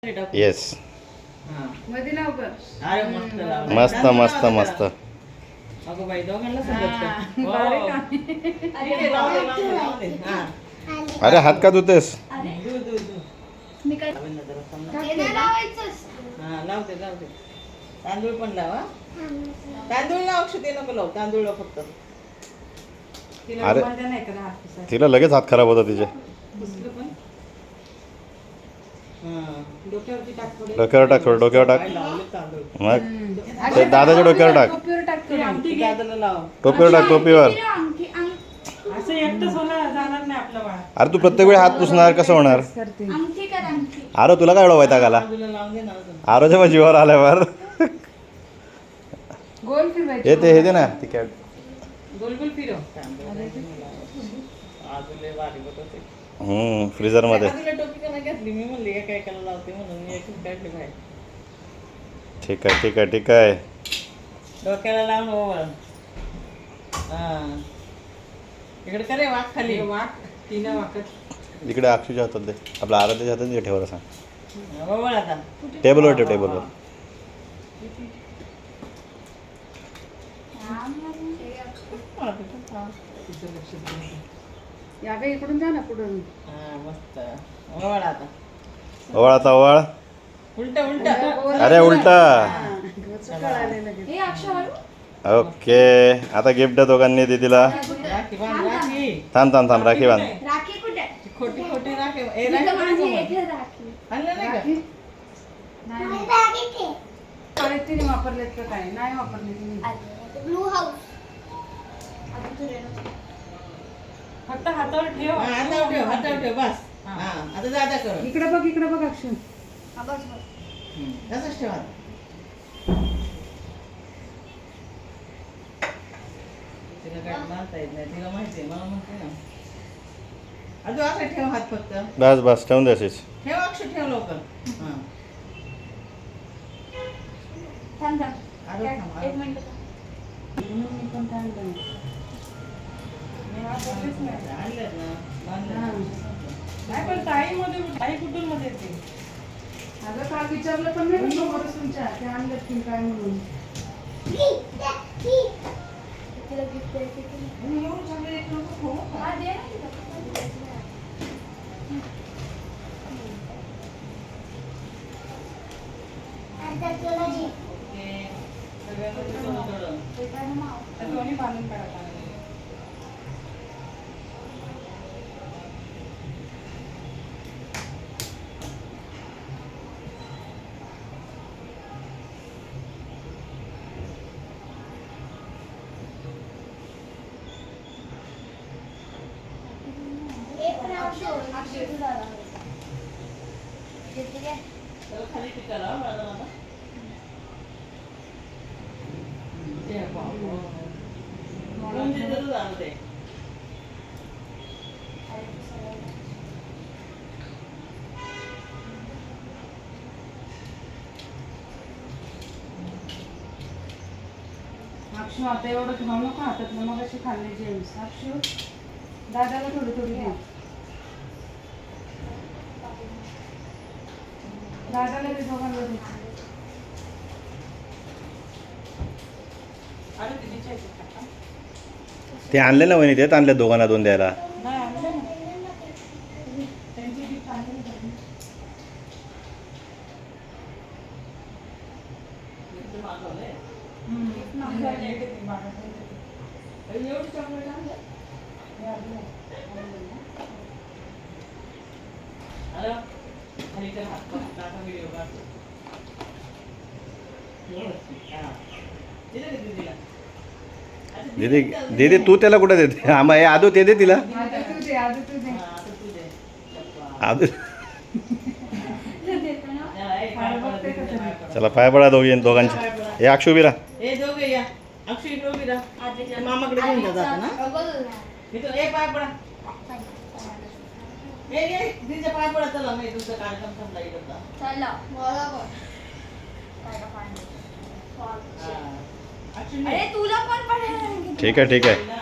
Yes. मध्ये लाव ग. अरे मस्त लावलं. मस्त मस्त मस्त. अगं बाई दोघांना समजत का? बारीक हो. आहे. ठीक आहे, लावू दे, लावू दे, लावू दे. हा. अरे हात का धुतेस? दू. मी काय लावेल ना जरा समजा. हे नाही लावायचं. हा, लावते. तांदूळ पण लावा. तांदूळ लाव, अक्षते नको लावू. तांदूळ लाव फक्त. तिला अरे. रुमाल द्या नाही का हात पुसायला. तिला लगेच हात खराब होता तिचे. पुसलं पण. हा. डोक्यावरती टाक थोडे. डोक्यावर टाक थोडं, डोक्यावर टाक. काय लावले तांदूळ. मग ते दादाच्या डोक्यावर टाक. टोपीवर टाक ते दादाला लाव. टोपीवर टाक, टोपीवर. असं एकटंच होणार जाणार नाही आपलं बाळ. अरे तू प्रत्येक वेळी हात पुसणार कसं होणार? अरे तुला काय एवढं वैताग आला? बाजूला लावून दे ना अजून. आरोच्या जीवावर आल्यावर गोल फिरवायचं. हे दे ना ती कॅट. गोल गोल फिरव. अजून लय भारी होते. फ्रीजर मध्ये. तुला टोपी का नाही घेतली? मी म्हणली एकाला लावते म्हणून मी एक काढली बाहेर. ठीक आहे. डोक्याला लावून ओवळ. हा. इकडे करे वाक खाली. वाक तिनं वाकत. इकडे अक्षूच्या हातात दे. आपल्या आराध्याच्या हातात दे ठेवायला सांग. ओवळ आता. टेबलवर ठेव, टेबलवर. तिचं लक्ष द्या. या ग इकडून जा ना पुढून. हा, मस्त. ओवळ आता. ओवाळ आता ओवाळ. उलट. अरे उलटा. कळाले लगेच. ओके. आता गिफ्ट द्या दोघांनी दीदीला. राखी बांध, राखी. थांब राखी बांध. राखी कुठे खोटी राखी. ए, राखी बांध मग. राखी आणलं नाही का? राखी? नाही नाही नाही. राखी ते परत तिने वापरलेत का काय? नाही वापरले तिने. ब्लू हाऊस आता तुझे फक्त हातावर ठेव. हा, हातावर ठेव बस. हा, आता दादा कर. इकडे बघ अक्षु. बस बस तसंच ठेवा. तिला काय मानता येत नाही. तिला माहिती आहे, मला म्हणते ना. अजून असं ठेव हात फक्त. बस ठेवून द्या अशीच. ठेव अक्षर ठेव लवकर. हा. थांब अरे थांब, एक मिनिट म्हणून मी पण काय आणलं नाही. मी वापरलेच नाही. आणलं ना, बांधलं हा. ना. नाही पण ताई कुठून मध्ये येते. अगं काल विचारलं पण नाही समोरच तुमच्या ते आणलं की काय म्हणून. तिला गिफ्ट द्यायची की एवढं चांगलं एक नको खाऊ. हा दे ना तिला. आता तुला जी ओके. सगळ्यांना थोडं. ते काय ना माव त्या दोन्ही बांधून काढा. एक नाव सोड अक्षय तुला किती काय त्याला खाली टिका लाव, मला. ते बाबा. कोण देतं तुला आणून ते? अक्षु आता एवढं खाऊ नको हातातलं मग अशी खाल्ले जेम्स. अक्षु दादाला थोडी दे. दादाला दे दोघांना दे. अरे तिच्या ते आणले ना वहिनी, तेच आणले दोघांना दोन द्यायला. नाही आणलं ना. त्यांची गिफ्ट आणली ना. इथं मागवलंय. एवढी चॉकलेट आणलं? अरे, खाली कर हात बघ, टाका व्हिडिओ काढतो. हा. दिलं का दीदीला? अच्छा, दीदी तू त्याला कुठे देते? आदू ते दे तिला. आता तू दे. हा, आता तू दे. आदू हा, ए, पाय पडा, दीदीला पाय पडा. चला पाय पडा दोघांचे. हे अक्षू बिरा. ए दोघे या. अक्षय इकडे उभी राहा. आधीच्या मामाकडे घेऊन जा जाता ना? बघ इथं ए पाय पडा. ए दीदीच्या पाय पडा. चला मी तुमचा कार्यक्रम थांबला इकडचा. चला बरोबर काय का पाणी हा. अक्षय अरे तुला पण पडायला ठीक आहे. हा,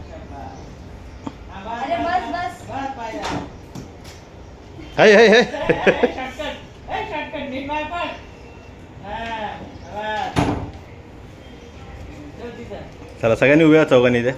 शाबास. हा, अरे बस. बस पाय द्या. हाय हाय हाय शॉर्टकट निर्माण पण चला सगळ्यांनी उभ्या चौघांनी इथे